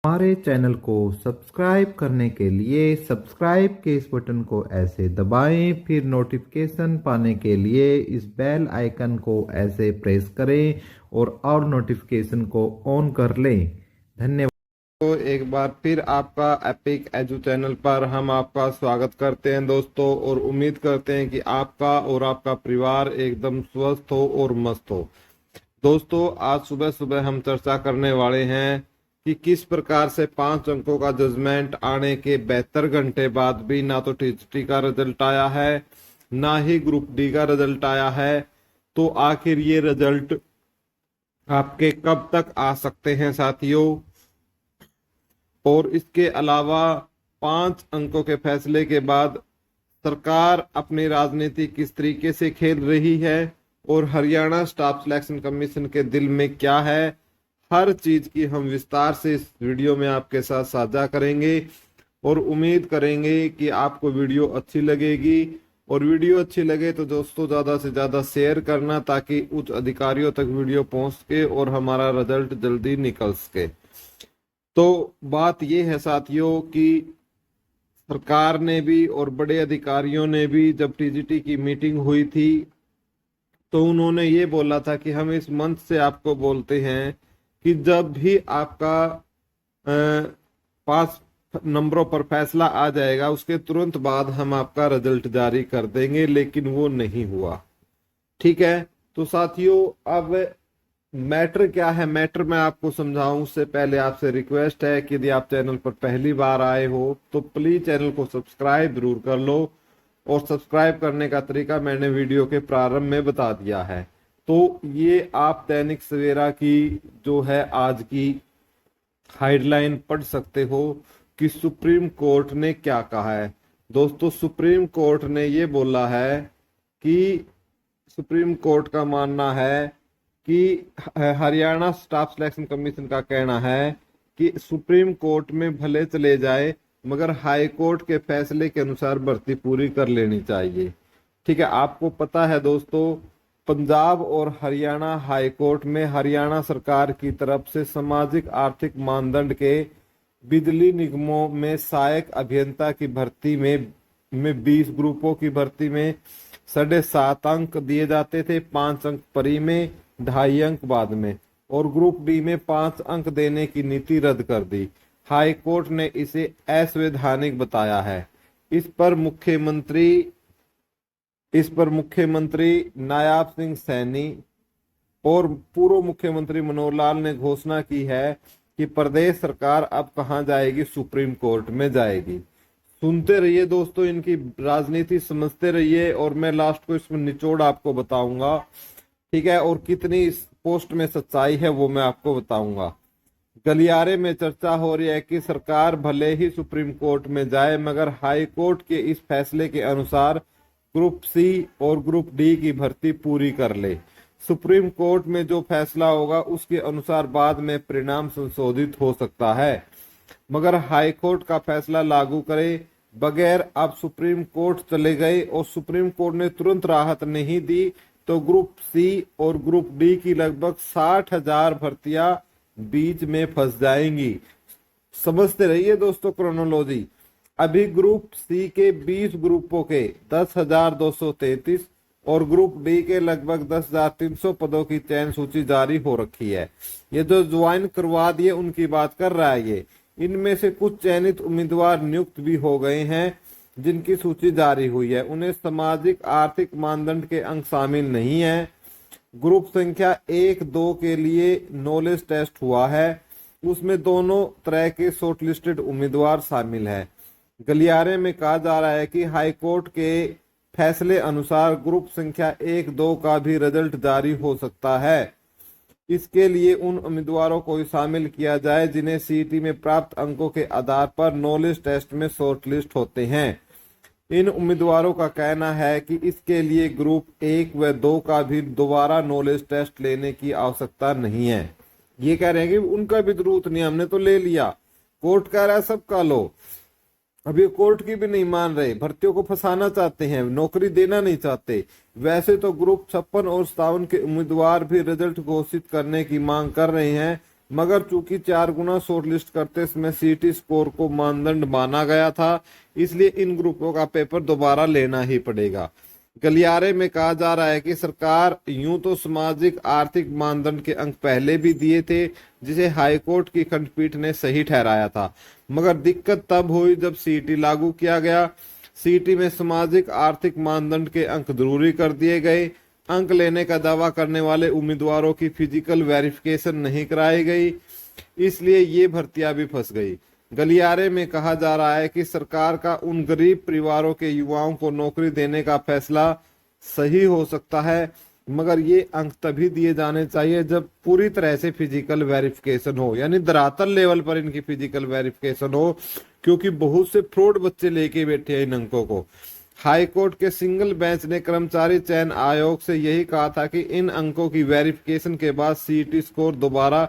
हमारे चैनल को सब्सक्राइब करने के लिए सब्सक्राइब के इस बटन को ऐसे दबाएं, फिर नोटिफिकेशन पाने के लिए इस बेल आइकन को ऐसे प्रेस करें और नोटिफिकेशन को ऑन कर लें। धन्यवाद। तो एक बार फिर आपका एपिक एजू चैनल पर हम आपका स्वागत करते हैं दोस्तों, और उम्मीद करते हैं कि आपका और आपका परिवार एकदम स्वस्थ हो और मस्त हो। दोस्तों, आज सुबह सुबह हम चर्चा करने वाले हैं कि किस प्रकार से 5 अंकों का जजमेंट आने के 72 घंटे बाद भी ना तो टीजीटी का रिजल्ट आया है, ना ही ग्रुप डी का रिजल्ट आया है। तो आखिर ये रिजल्ट आपके कब तक आ सकते हैं साथियों? और इसके अलावा 5 अंकों के फैसले के बाद सरकार अपनी राजनीति किस तरीके से खेल रही है और हरियाणा स्टाफ सिलेक्शन कमीशन के दिल में क्या है, हर चीज की हम विस्तार से इस वीडियो में आपके साथ साझा करेंगे। और उम्मीद करेंगे कि आपको वीडियो अच्छी लगेगी, और वीडियो अच्छी लगे तो दोस्तों ज्यादा से ज्यादा शेयर करना, ताकि उच्च अधिकारियों तक वीडियो पहुंच सके और हमारा रिजल्ट जल्दी निकल सके। तो बात यह है साथियों कि सरकार ने भी और बड़े अधिकारियों ने भी जब टीजीटी की मीटिंग हुई थी तो उन्होंने ये बोला था कि हम इस मंथ से आपको बोलते हैं कि जब भी आपका 5 नंबरों पर फैसला आ जाएगा उसके तुरंत बाद हम आपका रिजल्ट जारी कर देंगे, लेकिन वो नहीं हुआ। ठीक है, तो साथियों अब मैटर क्या है, मैटर मैं आपको समझाऊं उससे पहले आपसे रिक्वेस्ट है कि यदि आप चैनल पर पहली बार आए हो तो प्लीज चैनल को सब्सक्राइब जरूर कर लो, और सब्सक्राइब करने का तरीका मैंने वीडियो के प्रारंभ में बता दिया है। तो ये आप दैनिक सवेरा की जो है आज की हेडलाइन पढ़ सकते हो कि सुप्रीम कोर्ट ने क्या कहा है। दोस्तों, सुप्रीम कोर्ट ने ये बोला है कि सुप्रीम कोर्ट का मानना है कि हरियाणा स्टाफ सिलेक्शन कमीशन का कहना है कि सुप्रीम कोर्ट में भले चले जाए मगर हाई कोर्ट के फैसले के अनुसार भर्ती पूरी कर लेनी चाहिए। ठीक है, आपको पता है दोस्तों, पंजाब और हरियाणा हाई कोर्ट में हरियाणा सरकार की तरफ से सामाजिक आर्थिक मानदंड के बिजली निगमों में सहायक अभियंता की भर्ती में 20 ग्रुपों की भर्ती में 7.5 अंक दिए जाते थे, 5 अंक परी में, 2.5 अंक बाद में, और ग्रुप डी में 5 अंक देने की नीति रद्द कर दी। हाई कोर्ट ने इसे असंवैधानिक बताया है। इस पर मुख्यमंत्री नायाब सिंह सैनी और पूर्व मुख्यमंत्री मनोहर लाल ने घोषणा की है कि प्रदेश सरकार अब कहां जाएगी, सुप्रीम कोर्ट में जाएगी। सुनते रहिए दोस्तों, इनकी राजनीति समझते रहिए, और मैं लास्ट को इसमें निचोड़ आपको बताऊंगा। ठीक है, और कितनी इस पोस्ट में सच्चाई है वो मैं आपको बताऊंगा। गलियारे में चर्चा हो रही है कि सरकार भले ही सुप्रीम कोर्ट में जाए मगर हाई कोर्ट के इस फैसले के अनुसार ग्रुप सी और ग्रुप डी की भर्ती पूरी कर ले। सुप्रीम कोर्ट में जो फैसला होगा उसके अनुसार बाद में परिणाम संशोधित हो सकता है, मगर हाई कोर्ट का फैसला लागू करे बगैर अब सुप्रीम कोर्ट चले गए और सुप्रीम कोर्ट ने तुरंत राहत नहीं दी तो ग्रुप सी और ग्रुप डी की लगभग 60,000 भर्तियां बीच में फंस जाएंगी। समझते रहिए दोस्तों क्रोनोलॉजी। अभी ग्रुप सी के 20 ग्रुपों के 10,233 और ग्रुप डी के लगभग 10,300 पदों की चयन सूची जारी हो रखी है। ये जो ज्वाइन करवा दिए उनकी बात कर रहा है ये। इनमें से कुछ चयनित उम्मीदवार नियुक्त भी हो गए हैं जिनकी सूची जारी हुई है। उन्हें सामाजिक आर्थिक मानदंड के अंक शामिल नहीं है। ग्रुप संख्या 1-2 के लिए नॉलेज टेस्ट हुआ है, उसमें दोनों तरह के शॉर्टलिस्टेड उम्मीदवार शामिल हैं। गलियारे में कहा जा रहा है कि हाईकोर्ट के फैसले अनुसार ग्रुप संख्या 1-2 का भी रिजल्ट जारी हो सकता है। इसके लिए उन उम्मीदवारों को शामिल किया जाए जिन्हें सीईटी में प्राप्त अंकों के आधार पर नॉलेज टेस्ट में शॉर्टलिस्ट होते हैं। इन उम्मीदवारों का कहना है कि इसके लिए ग्रुप 1 व 2 का भी दोबारा नॉलेज टेस्ट लेने की आवश्यकता नहीं है। ये कह रहे हैं कि उनका भी जरूरत नहीं, हमने तो ले लिया। कोर्ट कह रहा है सबका लो। अभी कोर्ट की भी नहीं मान रहे, भर्तियों को फंसाना चाहते हैं, नौकरी देना नहीं चाहते। वैसे तो ग्रुप 56 और 57 के उम्मीदवार भी रिजल्ट घोषित करने की मांग कर रहे हैं, मगर चूंकि 4 गुना शॉर्टलिस्ट करते समय सीटी स्कोर को मानदंड माना गया था, इसलिए इन ग्रुपों का पेपर दोबारा लेना ही पड़ेगा। गलियारे में कहा जा रहा है कि सरकार यूं तो सामाजिक आर्थिक मानदंड के अंक पहले भी दिए थे, जिसे हाईकोर्ट की खंडपीठ ने सही ठहराया था, मगर दिक्कत तब हुई जब सीटी लागू किया गया। सीटी में सामाजिक आर्थिक मानदंड के अंक जरूरी कर दिए गए। अंक लेने का दावा करने वाले उम्मीदवारों की फिजिकल वेरिफिकेशन नहीं कराई गई, इसलिए ये भर्तियां भी फंस गई। गलियारे में कहा जा रहा है कि सरकार का उन गरीब परिवारों के युवाओं को नौकरी देने का फैसला सही हो सकता है, मगर ये अंक तभी दिए जाने चाहिए जब पूरी तरह से फिजिकल वेरिफिकेशन हो, यानी धरातल लेवल पर इनकी फिजिकल वेरिफिकेशन हो, क्योंकि बहुत से फ्रॉड बच्चे लेके बैठे हैं इन अंकों को। हाईकोर्ट के सिंगल बेंच ने कर्मचारी चयन आयोग से यही कहा था कि इन अंकों की वेरिफिकेशन के बाद सीईटी स्कोर दोबारा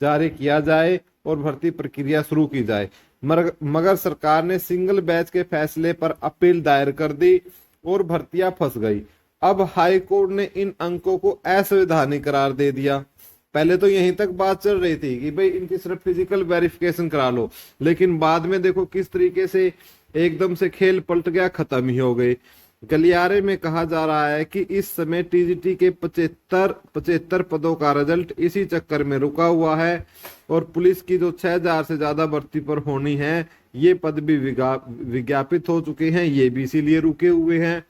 जारी किया जाए और भर्ती प्रक्रिया शुरू की जाए, मगर सरकार ने सिंगल बैच के फैसले पर अपील दायर कर दी और भर्तियां फंस गई। अब हाई कोर्ट ने इन अंकों को असंवैधानिक करार दे दिया। पहले तो यहीं तक बात चल रही थी कि भाई इनकी सिर्फ फिजिकल वेरिफिकेशन करा लो, लेकिन बाद में देखो किस तरीके से एकदम से खेल पलट गया, खत्म ही हो गए। गलियारे में कहा जा रहा है कि इस समय टीजीटी के 75 पदों का रिजल्ट इसी चक्कर में रुका हुआ है और पुलिस की जो 6000 से ज्यादा भर्ती पर होनी है, ये पद भी विज्ञापित हो चुके हैं, ये भी इसीलिए रुके हुए हैं।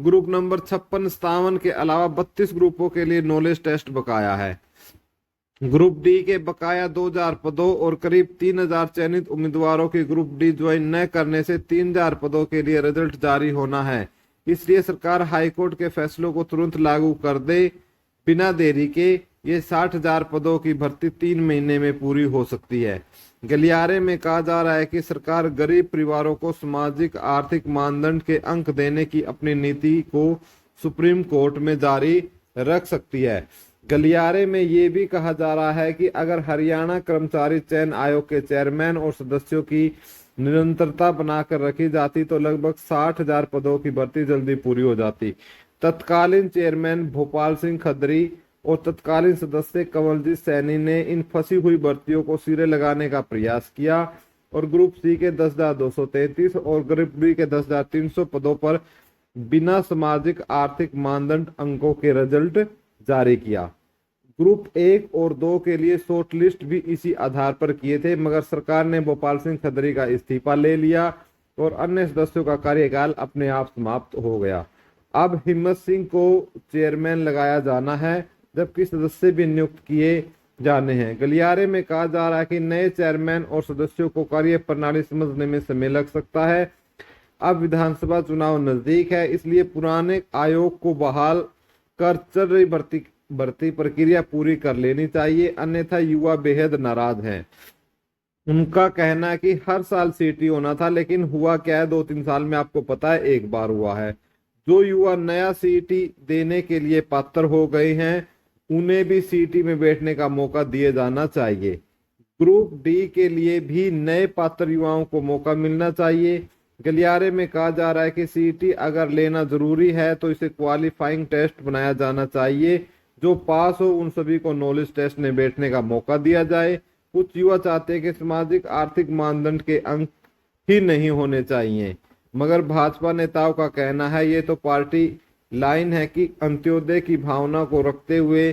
ग्रुप नंबर 56-57 के अलावा 32 ग्रुपों के लिए नॉलेज टेस्ट बकाया है। ग्रुप डी के बकाया 2000 पदों और करीब 3000 चयनित उम्मीदवारों की ग्रुप डी ज्वाइन न करने से 3000 पदों के लिए रिजल्ट जारी होना है। इसलिए सरकार हाईकोर्ट के फैसलों को तुरंत लागू कर दे बिना देरी के। ये 60,000 पदों की भर्ती 3 महीने में पूरी हो सकती है। गलियारे में कहा जा रहा है कि सरकार गरीब परिवारों को सामाजिक आर्थिक मानदंड के अंक देने की अपनी नीति को सुप्रीम कोर्ट में जारी रख सकती है। गलियारे में ये भी कहा जा रहा है कि अगर हरियाणा कर्मचारी चयन आयोग के चेयरमैन और सदस्यों की निरंतरता बनाकर रखी जाती तो लगभग 60,000 पदों की भर्ती जल्दी पूरी हो जाती। तत्कालीन चेयरमैन भोपाल सिंह खदरी और तत्कालीन सदस्य कंवलजीत सैनी ने इन फंसी हुई भर्तियों को सिरे लगाने का प्रयास किया और ग्रुप सी के 10,233 और ग्रुप डी के 10,300 पदों पर बिना सामाजिक आर्थिक मानदंड अंकों के रिजल्ट जारी किया। ग्रुप 1 और 2 के लिए शॉर्ट लिस्ट भी इसी आधार पर किए थे, मगर सरकार ने भोपाल सिंह खदरी का इस्तीफा ले लिया और अन्य सदस्यों का कार्यकाल अपने आप समाप्त हो गया। अब हिम्मत सिंह को चेयरमैन लगाया जाना है, जबकि सदस्य भी नियुक्त किए जाने हैं। गलियारे में कहा जा रहा है कि नए चेयरमैन और सदस्यों को कार्य प्रणाली समझने में समय लग सकता है। अब विधानसभा चुनाव नजदीक है, इसलिए पुराने आयोग को बहाल कर चल रही भर्ती प्रक्रिया पूरी कर लेनी चाहिए, अन्यथा युवा बेहद नाराज हैं। उनका कहना है कि हर साल सीटी होना था, लेकिन हुआ क्या है, 2-3 साल में आपको पता है एक बार हुआ है। जो युवा नया सीटी देने के लिए पात्र हो गए हैं, उन्हें भी सीटी में बैठने का मौका दिया जाना चाहिए। ग्रुप डी के लिए भी नए पात्र युवाओं को मौका मिलना चाहिए। गलियारे में कहा जा रहा है कि सीटी अगर लेना जरूरी है तो इसे क्वालिफाइंग टेस्ट बनाया जाना चाहिए। जो पास हो उन सभी को नॉलेज टेस्ट में बैठने का मौका दिया जाए। कुछ युवा चाहते हैं कि सामाजिक आर्थिक मानदंड के अंक ही नहीं होने चाहिए, मगर भाजपा नेताओं का कहना है ये तो पार्टी लाइन है कि अंत्योदय की भावना को रखते हुए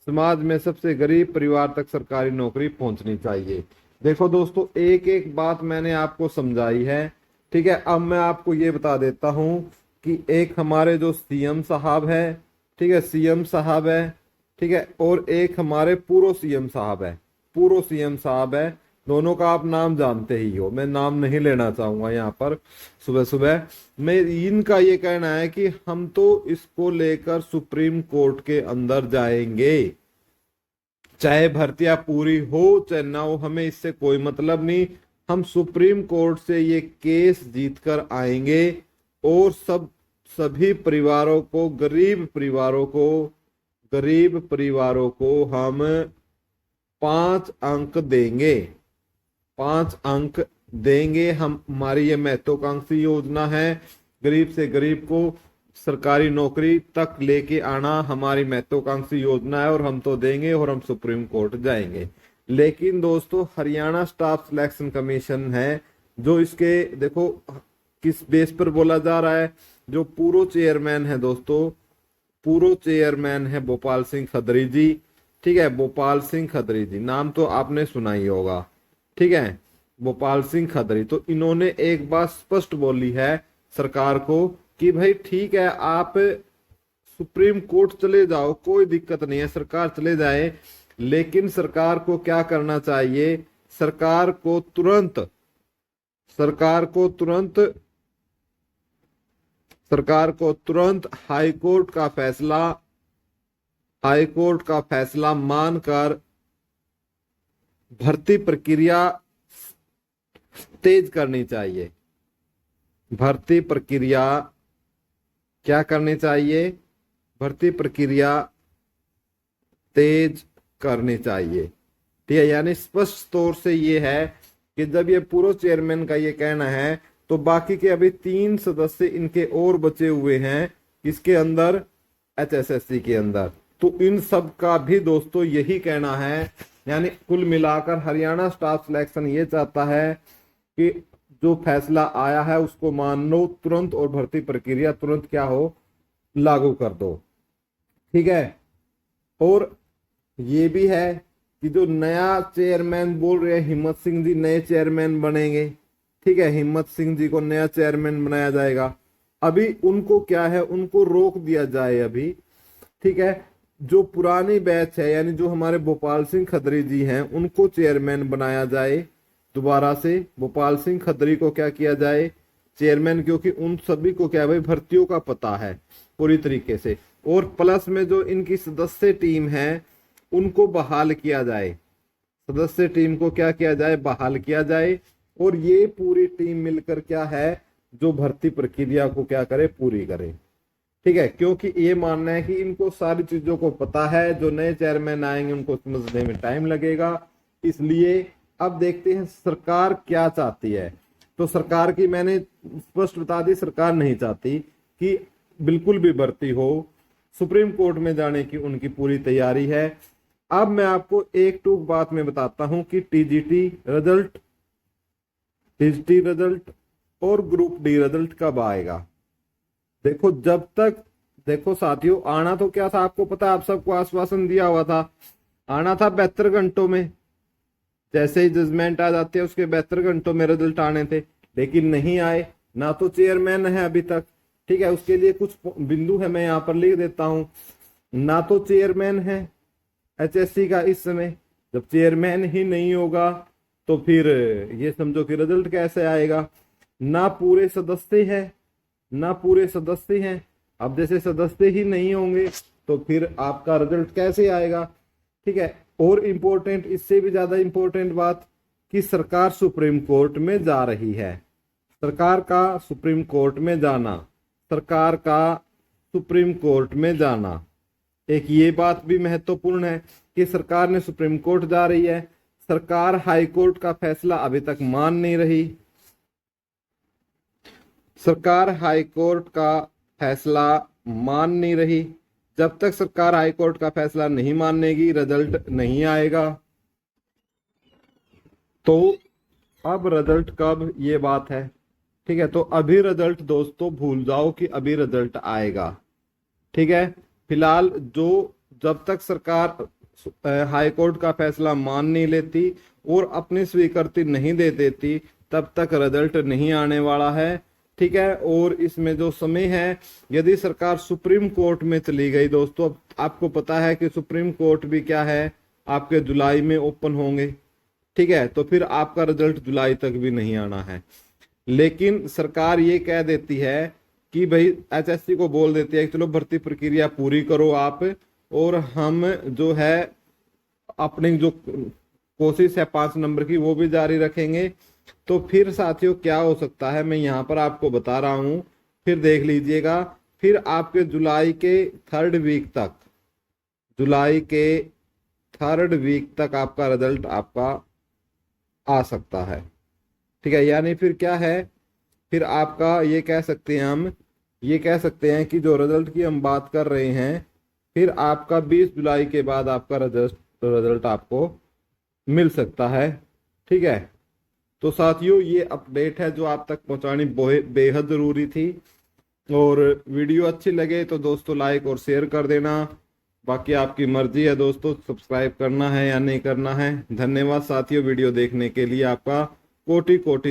समाज में सबसे गरीब परिवार तक सरकारी नौकरी पहुंचनी चाहिए। देखो दोस्तों, एक एक बात मैंने आपको समझाई है, ठीक है। अब मैं आपको ये बता देता हूं कि एक हमारे जो सीएम साहब है, ठीक है, सीएम साहब है, ठीक है, और एक हमारे पूर्व सीएम साहब है, पूर्व सीएम साहब है। दोनों का आप नाम जानते ही हो, मैं नाम नहीं लेना चाहूंगा यहाँ पर सुबह सुबह। मैं इनका ये कहना है कि हम तो इसको लेकर सुप्रीम कोर्ट के अंदर जाएंगे, चाहे भर्तियां पूरी हो चाहे ना हो, हमें इससे कोई मतलब नहीं। हम सुप्रीम कोर्ट से ये केस जीत कर आएंगे और सभी परिवारों को, गरीब परिवारों को हम 5 अंक देंगे, 5 अंक देंगे। हमारी ये महत्वाकांक्षी योजना है। गरीब से गरीब को सरकारी नौकरी तक लेके आना हमारी महत्वाकांक्षी योजना है और हम तो देंगे और हम सुप्रीम कोर्ट जाएंगे। लेकिन दोस्तों हरियाणा स्टाफ सिलेक्शन कमीशन है जो इसके, देखो किस बेस पर बोला जा रहा है, जो पूर्व चेयरमैन है दोस्तों, पूर्व चेयरमैन है भोपाल सिंह खत्री जी। ठीक है, भोपाल सिंह खत्री जी, नाम तो आपने सुना ही होगा। ठीक है, भोपाल सिंह खत्री, तो इन्होंने एक बात स्पष्ट बोली है सरकार को कि भाई ठीक है, आप सुप्रीम कोर्ट चले जाओ, कोई दिक्कत नहीं है, सरकार चले जाए, लेकिन सरकार को क्या करना चाहिए, सरकार को तुरंत सरकार को तुरंत सरकार को तुरंत हाई कोर्ट का फैसला मानकर भर्ती प्रक्रिया तेज करनी चाहिए। भर्ती प्रक्रिया क्या करनी चाहिए, भर्ती प्रक्रिया तेज करनी चाहिए। ठीक है, यानी स्पष्ट तौर से ये है कि जब ये पूर्व चेयरमैन का ये कहना है, तो बाकी के अभी 3 सदस्य इनके और बचे हुए हैं इसके अंदर, HSSC के अंदर, तो इन सब का भी दोस्तों यही कहना है। यानी कुल मिलाकर हरियाणा स्टाफ सिलेक्शन ये चाहता है कि जो फैसला आया है उसको मान लो तुरंत और भर्ती प्रक्रिया तुरंत क्या हो, लागू कर दो। ठीक है, और ये भी है कि जो नया चेयरमैन बोल रहे हैं हिम्मत सिंह जी नए चेयरमैन बनेंगे। ठीक है, हिम्मत सिंह जी को नया चेयरमैन बनाया जाएगा। अभी उनको क्या है, उनको रोक दिया जाए अभी। ठीक है, जो पुरानी बैच है यानी जो हमारे भोपाल सिंह खत्री जी हैं उनको चेयरमैन बनाया जाए दोबारा से। भोपाल सिंह खत्री को क्या किया जाए, चेयरमैन, क्योंकि उन सभी को क्या भाई भर्तियों का पता है पूरी तरीके से। और प्लस में जो इनकी सदस्य टीम है उनको बहाल किया जाए, सदस्य टीम को क्या किया जाए, बहाल किया जाए। और ये पूरी टीम मिलकर क्या है, जो भर्ती प्रक्रिया को क्या करे, पूरी करे। ठीक है, क्योंकि ये मानना है कि इनको सारी चीजों को पता है, जो नए चेयरमैन आएंगे उनको समझने में टाइम लगेगा। इसलिए अब देखते हैं सरकार क्या चाहती है। तो सरकार की मैंने स्पष्ट बता दी, सरकार नहीं चाहती कि बिल्कुल भी भर्ती हो, सुप्रीम कोर्ट में जाने की उनकी पूरी तैयारी है। अब मैं आपको एक टूक बात में बताता हूं कि टीजीटी रिजल्ट और ग्रुप डी रिजल्ट कब आएगा। देखो जब तक, देखो साथियों, आना तो क्या था आपको पता है, आप सबको आश्वासन दिया हुआ था, आना था 72 घंटों में, जैसे ही जजमेंट आ जाती है उसके 72 घंटों में रिजल्ट आने थे, लेकिन नहीं आए। ना तो चेयरमैन है अभी तक। ठीक है, उसके लिए कुछ बिंदु है, मैं यहाँ पर लिख देता हूं। ना तो चेयरमैन है HSC का इस समय, जब चेयरमैन ही नहीं होगा तो फिर ये समझो कि रिजल्ट कैसे आएगा। ना पूरे सदस्य हैं, अब जैसे सदस्य ही नहीं होंगे तो फिर आपका रिजल्ट कैसे आएगा। ठीक है, और इम्पोर्टेंट, इससे भी ज्यादा इम्पोर्टेंट बात कि सरकार सुप्रीम कोर्ट में जा रही है। सरकार का सुप्रीम कोर्ट में जाना, एक ये बात भी महत्वपूर्ण है कि सरकार ने सुप्रीम कोर्ट जा रही है। सरकार हाई कोर्ट का फैसला अभी तक मान नहीं रही। सरकार हाई कोर्ट का फैसला मान नहीं रही। जब तक सरकार हाई कोर्ट का फैसला नहीं मानेगी रिजल्ट नहीं आएगा। तो अब रिजल्ट कब, ये बात है। ठीक है, तो अभी रिजल्ट दोस्तों भूल जाओ कि अभी रिजल्ट आएगा। ठीक है, फिलहाल जब तक सरकार हाई कोर्ट का फैसला मान नहीं लेती और अपनी स्वीकृति नहीं दे देती तब तक रिजल्ट नहीं आने वाला है। ठीक है, और इसमें जो समय है, यदि सरकार सुप्रीम कोर्ट में चली गई दोस्तों, आपको पता है कि सुप्रीम कोर्ट भी क्या है, आपके जुलाई में ओपन होंगे। ठीक है, तो फिर आपका रिजल्ट जुलाई तक भी नहीं आना है। लेकिन सरकार ये कह देती है कि भाई HSC को बोल देती है कि चलो भर्ती प्रक्रिया पूरी करो आप, और हम जो है अपनी जो कोशिश है 5 नंबर की वो भी जारी रखेंगे। तो फिर साथियों क्या हो सकता है, मैं यहाँ पर आपको बता रहा हूं, फिर देख लीजिएगा। फिर आपके जुलाई के थर्ड वीक तक आपका रिजल्ट आपका आ सकता है। ठीक है, यानी फिर क्या है, फिर आपका ये कह सकते हैं कि जो रिजल्ट की हम बात कर रहे हैं, फिर आपका 20 जुलाई के बाद आपका रिजल्ट आपको मिल सकता है। ठीक है, तो साथियों ये अपडेट है जो आप तक पहुंचानी बेहद जरूरी थी। और वीडियो अच्छी लगे तो दोस्तों लाइक और शेयर कर देना। बाकी आपकी मर्जी है दोस्तों, सब्सक्राइब करना है या नहीं करना है। धन्यवाद साथियों वीडियो देखने के लिए, आपका कोटि कोटि